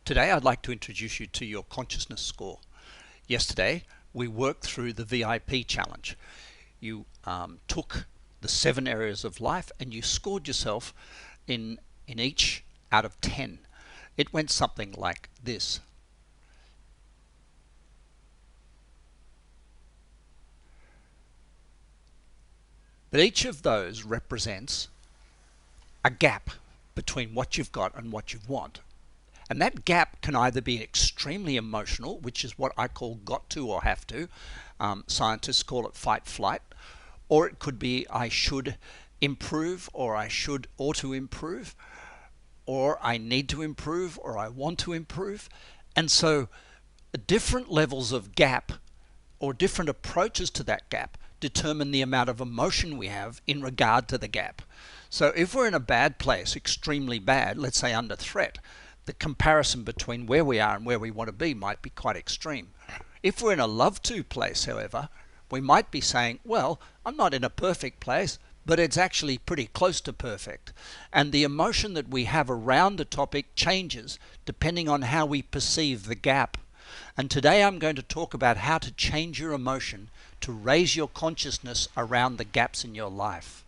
Today I'd like to introduce you to your consciousness score. Yesterday we worked through the VIP challenge. You took the 7 areas of life and you scored yourself in each out of 10. It went something like this. But each of those represents a gap between what you've got and what you want. And that gap can either be extremely emotional, which is what I call got to or have to. Scientists call it fight flight. Or it could be I should improve, or I ought to improve, or I need to improve, or I want to improve. And so different levels of gap or different approaches to that gap determine the amount of emotion we have in regard to the gap. So if we're in a bad place, extremely bad, let's say under threat, the comparison between where we are and where we want to be might be quite extreme. If we're in a love to place, however, we might be saying, well, I'm not in a perfect place, but it's actually pretty close to perfect. And the emotion that we have around the topic changes depending on how we perceive the gap. And today I'm going to talk about how to change your emotion to raise your consciousness around the gaps in your life.